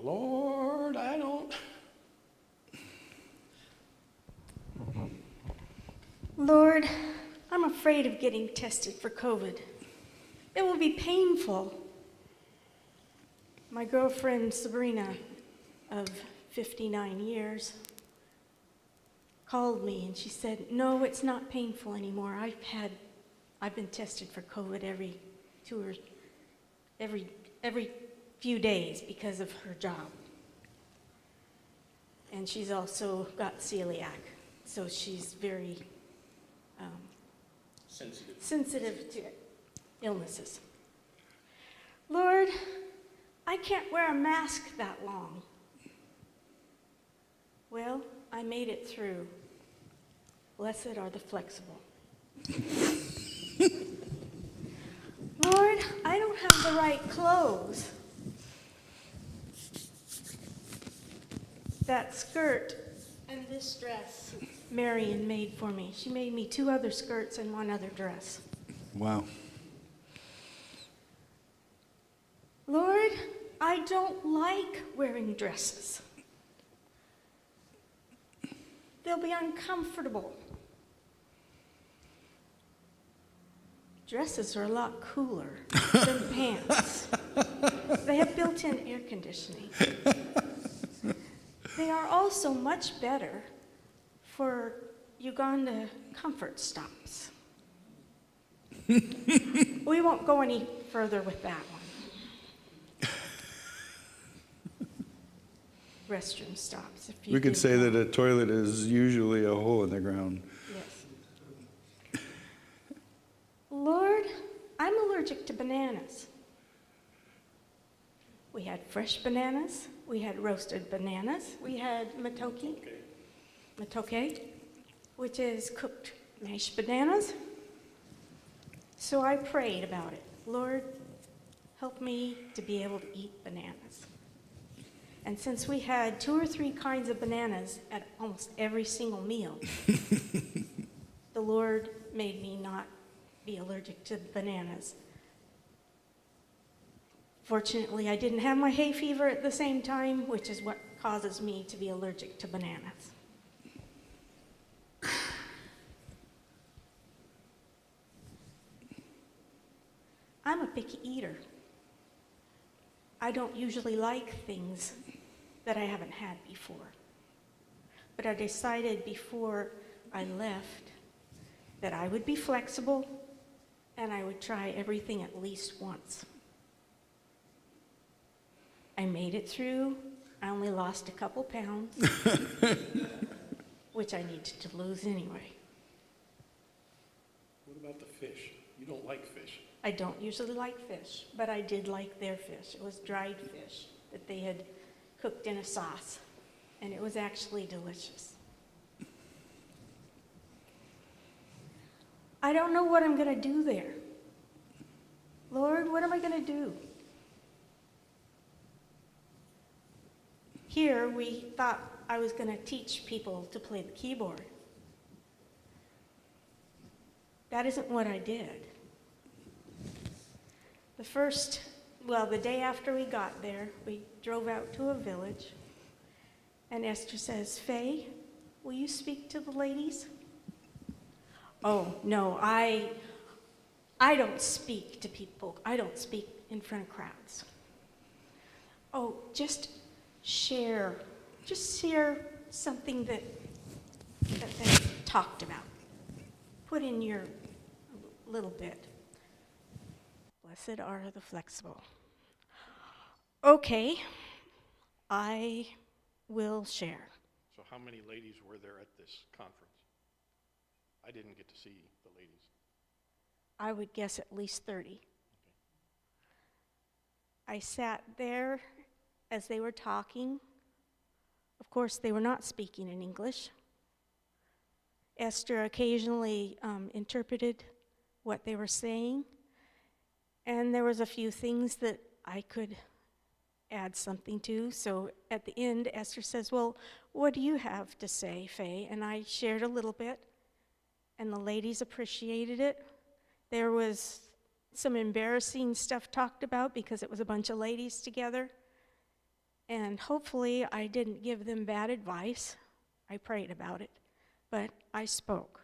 Lord, I don't. Lord, I'm afraid of getting tested for COVID. It will be painful. My girlfriend Sabrina, of 59 years, called me and she said, "No, it's not painful anymore. I've been tested for COVID every few days because of her job. And she's also got celiac, so she's very sensitive to illnesses. Lord, I can't wear a mask that long." Well, I made it through. Blessed are the flexible. Lord, I don't have the right clothes. That skirt and this dress Marion made for me. She made me 2 other skirts and 1 other dress. Wow. Lord, I don't like wearing dresses. They'll be uncomfortable. Dresses are a lot cooler than pants. They have built-in air conditioning. They are also much better for Uganda comfort stops. We won't go any further with that one. Restroom stops. If you We could do say want. that a toilet is usually a hole in the ground. Yes. Lord, I'm allergic to bananas. We had fresh bananas, we had roasted bananas, we had matoke, which is cooked mashed bananas. So I prayed about it. Lord, help me to be able to eat bananas. And since we had 2 or 3 kinds of bananas at almost every single meal, the Lord made me not be allergic to bananas. Fortunately, I didn't have my hay fever at the same time, which is what causes me to be allergic to bananas. I'm a picky eater. I don't usually like things that I haven't had before. But I decided before I left that I would be flexible and I would try everything at least once. I made it through. I only lost a couple pounds, which I needed to lose anyway. What about the fish? You don't like fish. I don't usually like fish, but I did like their fish. It was dried fish that they had cooked in a sauce, and it was actually delicious. I don't know what I'm going to do there. Lord, what am I going to do? Here, we thought I was going to teach people to play the keyboard. That isn't what I did. The day after we got there, we drove out to a village, and Esther says, Faye, will you speak to the ladies? Oh, no, I don't speak to people. I don't speak in front of crowds. Oh, just share something that they talked about. Put in your little bit. Blessed are the flexible. Okay, I will share. So how many ladies were there at this conference? I didn't get to see the ladies. I would guess at least 30. I sat there as they were talking. Of course, they were not speaking in English. Esther occasionally interpreted what they were saying, and there was a few things that I could add something to. So at the end, Esther says, well, what do you have to say, Faye? And I shared a little bit, and the ladies appreciated it. There was some embarrassing stuff talked about because it was a bunch of ladies together. And hopefully I didn't give them bad advice. I prayed about it, but I spoke.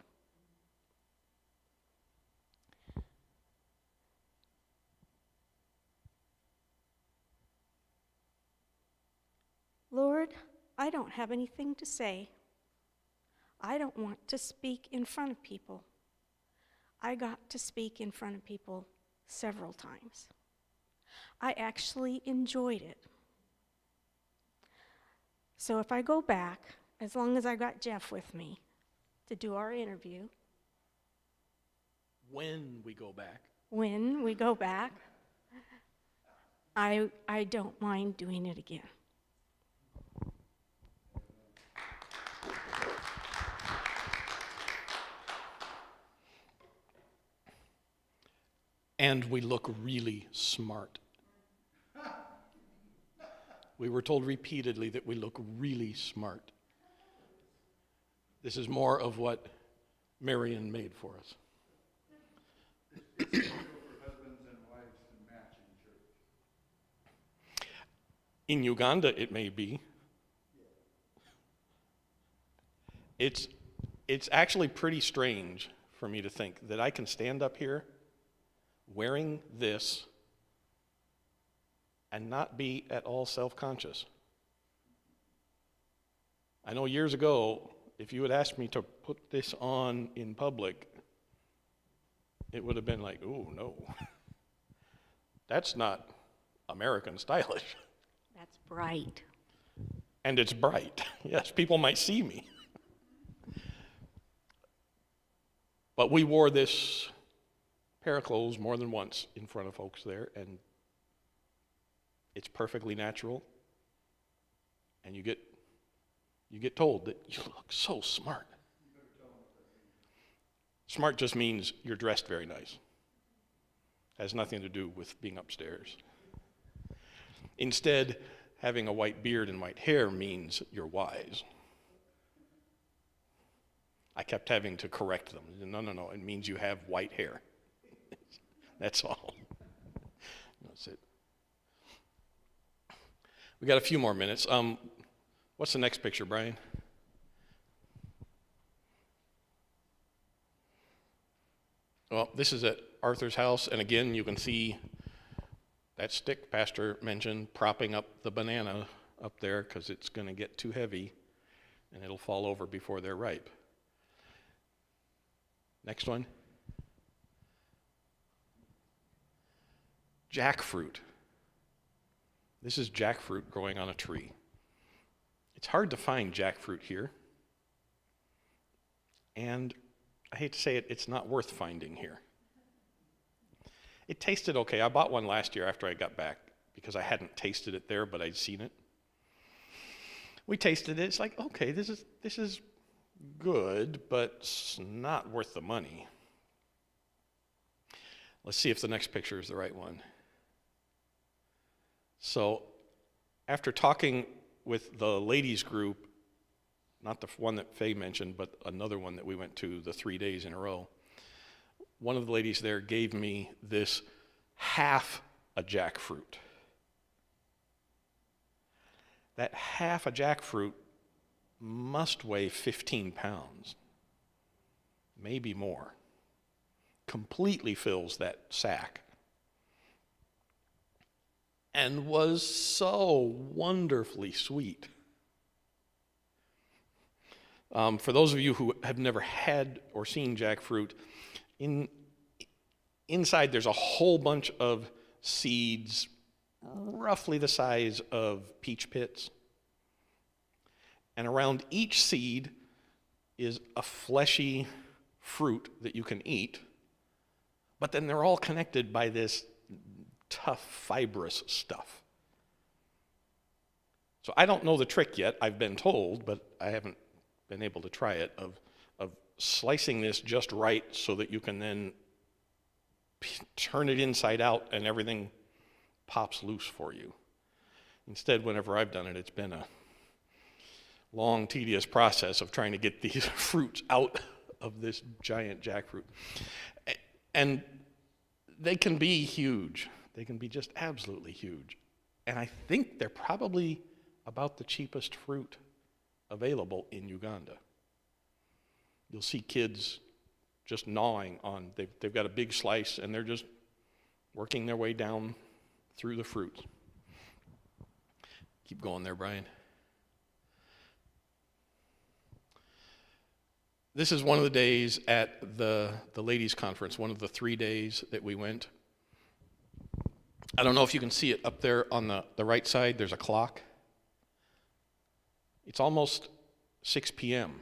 Lord, I don't have anything to say. I don't want to speak in front of people. I got to speak in front of people several times. I actually enjoyed it. So if I go back, as long as I got Jeff with me to do our interview, When we go back, I don't mind doing it again. and we look really smart. We were told repeatedly that we look really smart. This is more of what Marion made for us. In Uganda, it may be. It's actually pretty strange for me to think that I can stand up here wearing this and not be at all self-conscious. I know years ago, if you had asked me to put this on in public, it would have been like, oh no, that's not American stylish. That's bright. And it's bright. Yes, people might see me. But we wore this pair of clothes more than once in front of folks there, and it's perfectly natural. And you get told that you look so smart. Smart just means you're dressed very nice. Has nothing to do with being upstairs. Instead, having a white beard and white hair means you're wise. I kept having to correct them. No, it means you have white hair. That's all. That's it. We got a few more minutes. What's the next picture, Brian? Well, this is at Arthur's house, and again, you can see that stick Pastor mentioned propping up the banana up there because it's going to get too heavy, and it'll fall over before they're ripe. Next one. Jackfruit. This is jackfruit growing on a tree. It's hard to find jackfruit here. And I hate to say it, it's not worth finding here. It tasted okay. I bought one last year after I got back because I hadn't tasted it there, but I'd seen it. We tasted it. It's like, okay, this is good, but it's not worth the money. Let's see if the next picture is the right one. So after talking with the ladies group, not the one that Faye mentioned, but another one that we went to the 3 days in a row, one of the ladies there gave me this half a jackfruit. That half a jackfruit must weigh 15 pounds, maybe more. Completely fills that sack. And was so wonderfully sweet. For those of you who have never had or seen jackfruit, inside there's a whole bunch of seeds, roughly the size of peach pits. And around each seed is a fleshy fruit that you can eat, but then they're all connected by this tough, fibrous stuff. So I don't know the trick yet, I've been told, but I haven't been able to try it, of slicing this just right so that you can then turn it inside out and everything pops loose for you. Instead, whenever I've done it, it's been a long, tedious process of trying to get these fruits out of this giant jackfruit. And they can be huge. They can be just absolutely huge. And I think they're probably about the cheapest fruit available in Uganda. You'll see kids just gnawing on, they've got a big slice and they're just working their way down through the fruit. Keep going there, Brian. This is one of the days at the ladies' conference, one of the 3 days that we went. I don't know if you can see it up there on the right side. There's a clock. It's almost 6 p.m.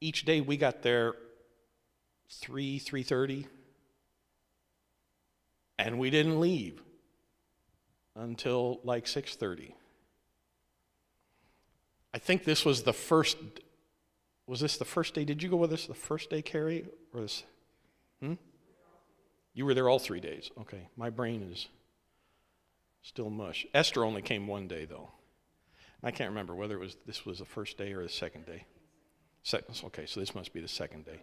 Each day we got there 3:30, and we didn't leave until like 6:30. I think this was the first. Was this the first day? Did you go with us the first day, Carrie? Or this? You were there all 3 days. Okay, my brain is still mush. Esther only came one day though. I can't remember whether this was the first day or the second day. Okay, so this must be the second day.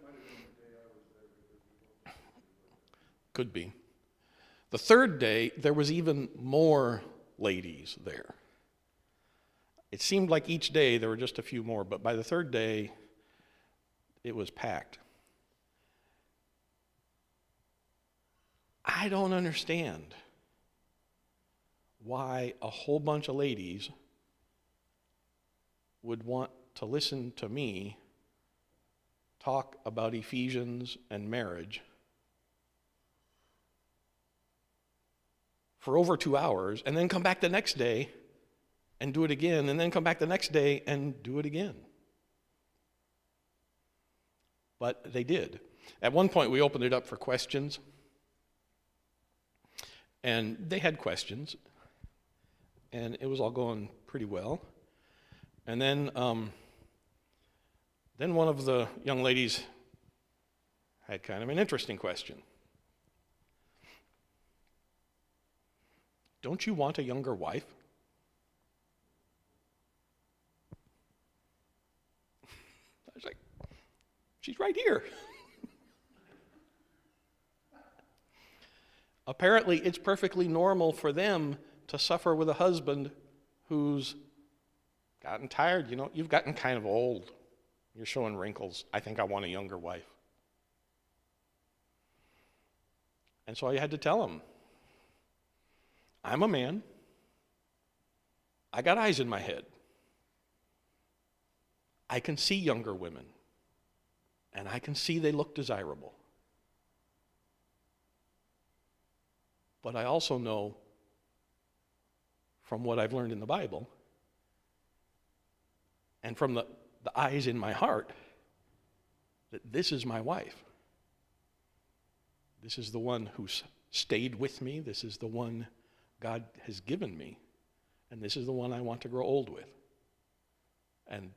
Could be. The third day, there was even more ladies there. It seemed like each day there were just a few more, but by the third day, it was packed. I don't understand why a whole bunch of ladies would want to listen to me talk about Ephesians and marriage for over 2 hours and then come back the next day and do it again, and then come back the next day and do it again. But they did. At one point, we opened it up for questions, and they had questions, and it was all going pretty well. And then one of the young ladies had kind of an interesting question. Don't you want a younger wife? I was like, she's right here. Apparently, it's perfectly normal for them to suffer with a husband who's gotten tired. You know, you've gotten kind of old. You're showing wrinkles. I think I want a younger wife. And so I had to tell him, I'm a man. I got eyes in my head. I can see younger women, and I can see they look desirable. But I also know from what I've learned in the Bible and from the eyes in my heart that this is my wife. This is the one who's stayed with me. This is the one God has given me. And this is the one I want to grow old with. And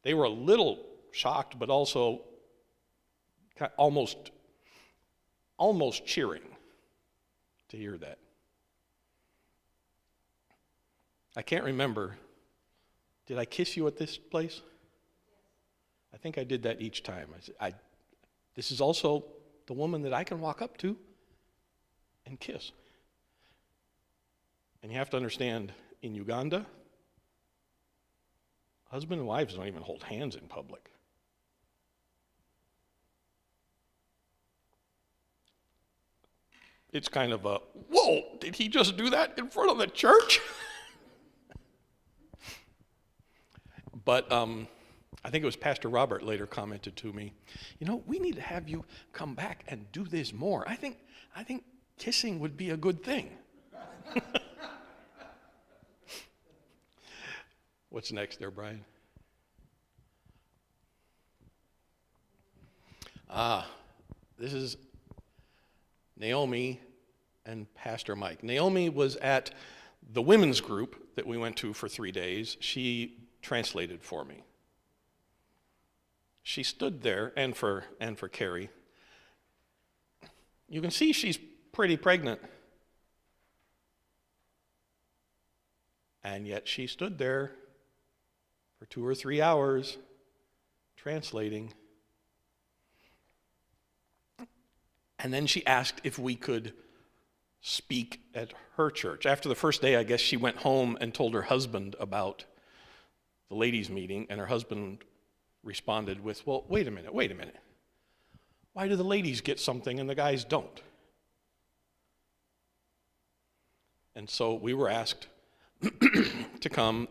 they were a little shocked, but also almost cheering to hear that. I can't remember. Did I kiss you at this place? I think I did that each time. I said, this is also the woman that I can walk up to and kiss. And you have to understand, in Uganda, husband and wives don't even hold hands in public. It's kind of a, whoa, did he just do that in front of the church? But I think it was Pastor Robert later commented to me, we need to have you come back and do this more. I think kissing would be a good thing. What's next there, Brian? This is Naomi and Pastor Mike. Naomi was at the women's group that we went to for 3 days. She translated for me. She stood there, and for Carrie. You can see she's pretty pregnant. And yet she stood there for 2 or 3 hours translating. And then she asked if we could speak at her church. After the first day, I guess she went home and told her husband about the ladies' meeting, and her husband responded with, well, wait a minute. Why do the ladies get something and the guys don't? And so we were asked to come.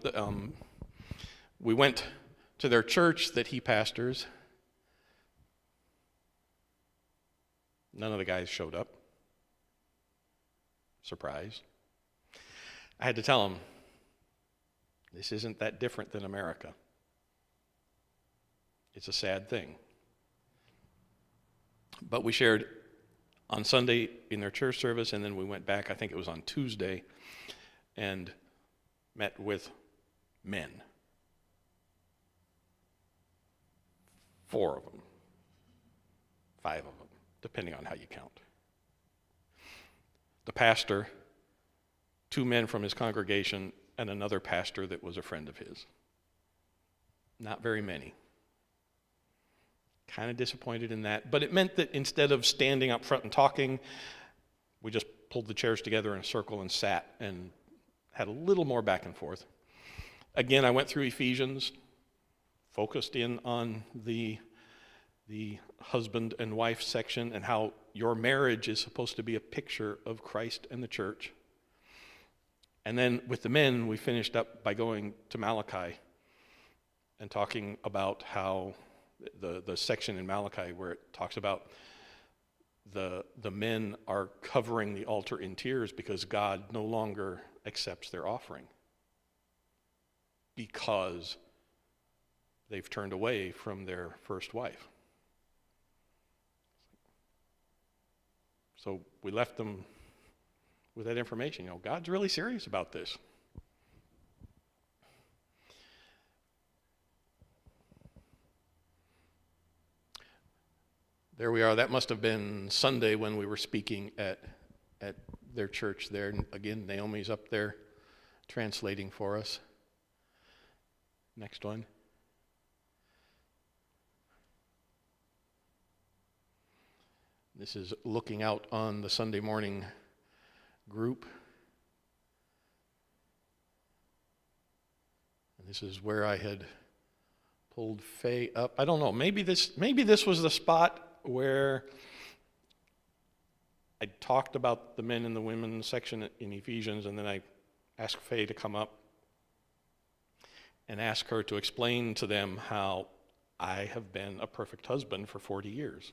We went to their church that he pastors. None of the guys showed up. Surprise. I had to tell them, this isn't that different than America. It's a sad thing. But we shared on Sunday in their church service, and then we went back, I think it was on Tuesday, and met with men. 4 of them. 5 of them, depending on how you count. The pastor, 2 men from his congregation, and another pastor that was a friend of his. Not very many. Kind of disappointed in that, but it meant that instead of standing up front and talking, we just pulled the chairs together in a circle and sat and had a little more back and forth. Again, I went through Ephesians, focused in on the husband and wife section and how your marriage is supposed to be a picture of Christ and the church. And then with the men, we finished up by going to Malachi and talking about how the section in Malachi where it talks about the men are covering the altar in tears because God no longer accepts their offering because they've turned away from their first wife. So we left them with that information. God's really serious about this. There we are. That must have been Sunday when we were speaking at their church there. And again, Naomi's up there translating for us. Next one. This is looking out on the Sunday morning group. And this is where I had pulled Faye up. I don't know. Maybe this was the spot where I talked about the men and the women section in Ephesians, and then I asked Faye to come up and ask her to explain to them how I have been a perfect husband for 40 years.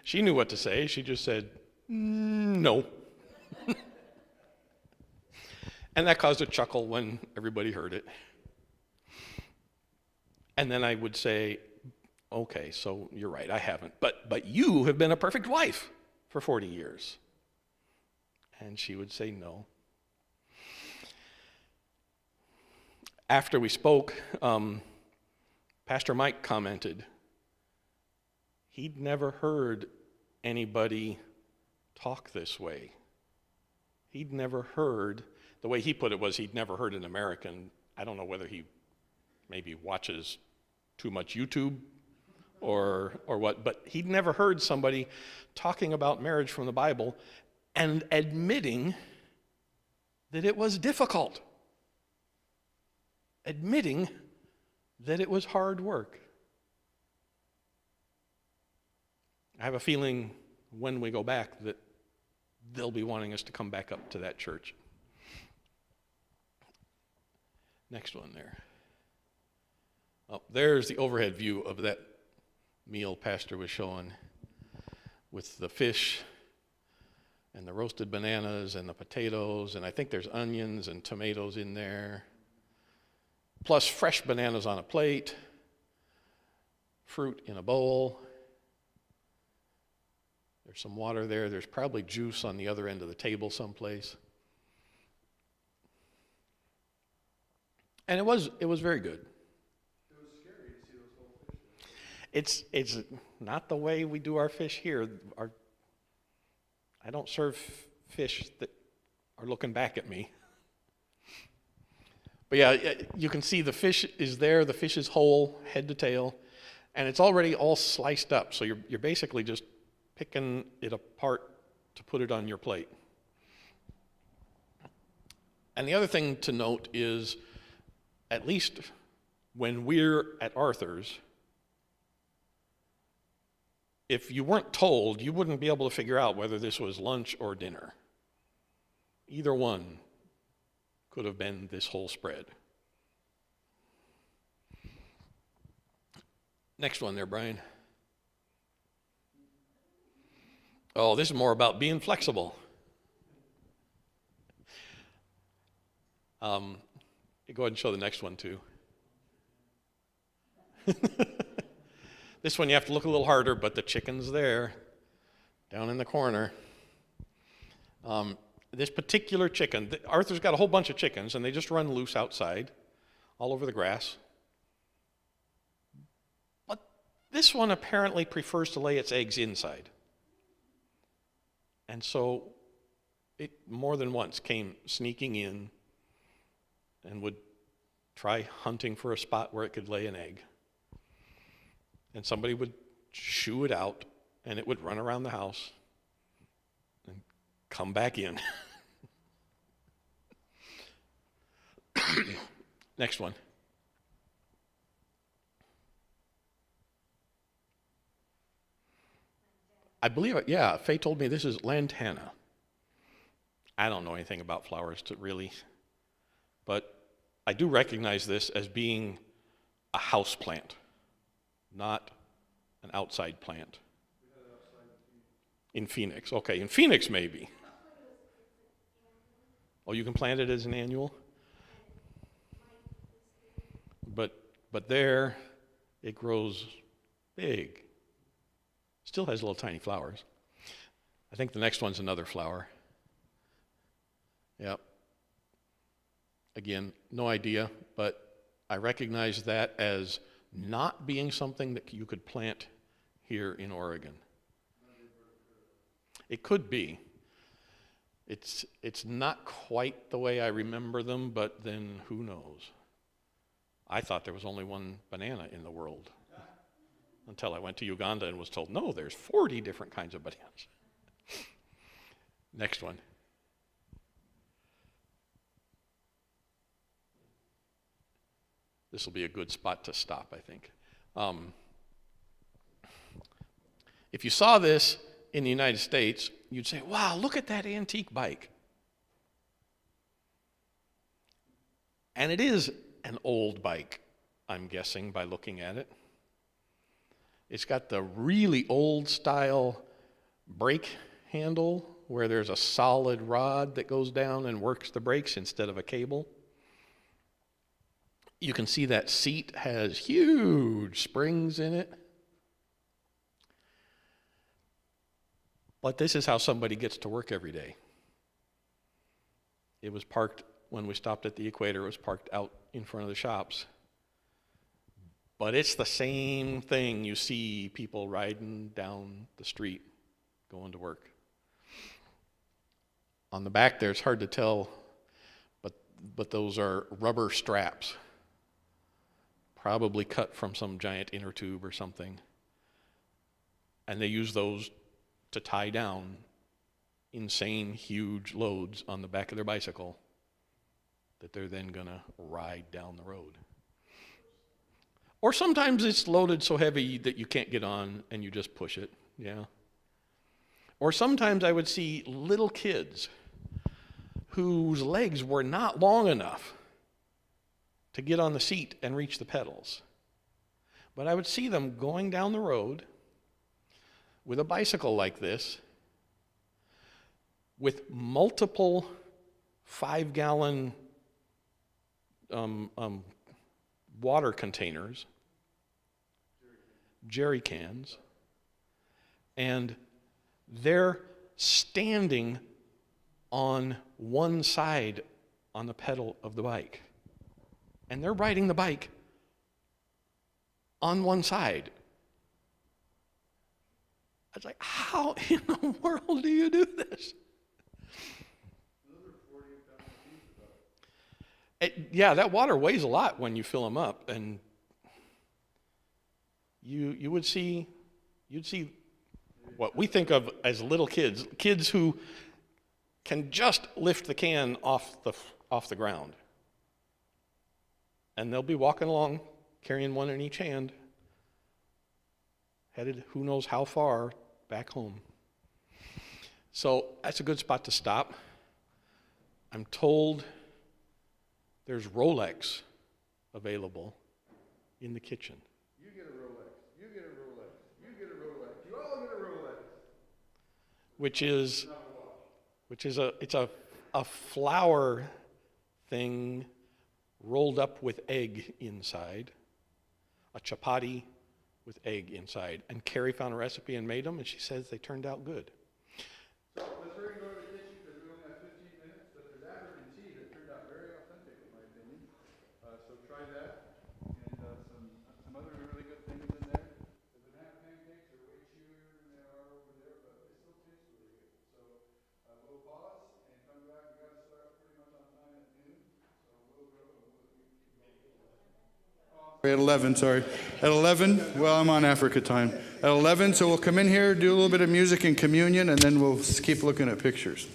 She knew what to say. She just said, no. And that caused a chuckle when everybody heard it. And then I would say, okay, so you're right, I haven't. But you have been a perfect wife for 40 years. And she would say no. after we spoke, Pastor Mike commented he'd never heard anybody talk this way. He'd never heard, the way he put it was he'd never heard an American, I don't know whether he maybe watches too much YouTube or what, but he'd never heard somebody talking about marriage from the Bible and admitting that it was difficult, admitting that it was hard work. I have a feeling when we go back that they'll be wanting us to come back up to that church. Next one there. Oh, there's the overhead view of that meal Pastor was showing with the fish and the roasted bananas and the potatoes, and I think there's onions and tomatoes in there, plus fresh bananas on a plate, fruit in a bowl. There's some water there. There's probably juice on the other end of the table someplace. And it was very good. It was scary to see those whole fish. It's not the way we do our fish here. I don't serve fish that are looking back at me. But yeah, you can see the fish is there. The fish is whole, head to tail, and it's already all sliced up. So you're basically just picking it apart to put it on your plate. And the other thing to note is, at least when we're at Arthur's, if you weren't told, you wouldn't be able to figure out whether this was lunch or dinner. Either one could have been this whole spread. Next one there, Brian. Oh, this is more about being flexible. Go ahead and show the next one too. This one you have to look a little harder, but the chicken's there, down in the corner. This particular chicken, Arthur's got a whole bunch of chickens, and they just run loose outside, all over the grass. But this one apparently prefers to lay its eggs inside. And so it more than once came sneaking in and would try hunting for a spot where it could lay an egg. And somebody would shoo it out, and it would run around the house and come back in. Next one. I believe it, yeah, Faye told me this is Lantana. I don't know anything about flowers really, but I do recognize this as being a house plant, not an outside plant. In Phoenix, okay, in Phoenix maybe. Oh, you can plant it as an annual? But there, it grows big. Still has little tiny flowers. I think the next one's another flower. Yep. Again, no idea, but I recognize that as not being something that you could plant here in Oregon. It could be. It's not quite the way I remember them, but then who knows? I thought there was only one banana in the world until I went to Uganda and was told, no, there's 40 different kinds of bananas. Next one. This will be a good spot to stop, I think. If you saw this in the United States, you'd say, wow, look at that antique bike. And it is an old bike, I'm guessing, by looking at it. It's got the really old style brake handle where there's a solid rod that goes down and works the brakes instead of a cable. You can see that seat has huge springs in it. But this is how somebody gets to work every day. It was parked when we stopped at the equator. It was parked out in front of the shops. But it's the same thing. You see people riding down the street going to work. On the back there, it's hard to tell, but those are rubber straps, probably cut from some giant inner tube or something. And they use those to tie down insane, huge loads on the back of their bicycle that they're then going to ride down the road. Or sometimes it's loaded so heavy that you can't get on and you just push it, yeah. Or sometimes I would see little kids whose legs were not long enough to get on the seat and reach the pedals. But I would see them going down the road with a bicycle like this, with multiple 5-gallon water containers, jerry cans, and they're standing on one side on the pedal of the bike. And they're riding the bike on one side. I was like, how in the world do you do this? Yeah, that water weighs a lot when you fill them up, and you'd see what we think of as little kids who can just lift the can off the ground, and they'll be walking along carrying one in each hand, headed who knows how far back home. So that's a good spot to stop. I'm told there's Rolex available in the kitchen. You get a Rolex, you get a Rolex, you get a Rolex, you all get a Rolex. It's a flour thing rolled up with egg inside, a chapati with egg inside. And Carrie found a recipe and made them, and she says they turned out good. So let's hurry and go to the kitchen because we only have 15 minutes, but there's African tea that turned out very authentic in my opinion. So try that, and some other really good things in there. The banana pancakes are way chewier than they are over there, but they still taste really good. So we'll pause and come back. We got to start pretty much on time at noon, so we'll go and we'll keep going. At 11, sorry. At 11, well, I'm on Africa time. At 11, so we'll come in here, do a little bit of music and communion, and then we'll keep looking at pictures.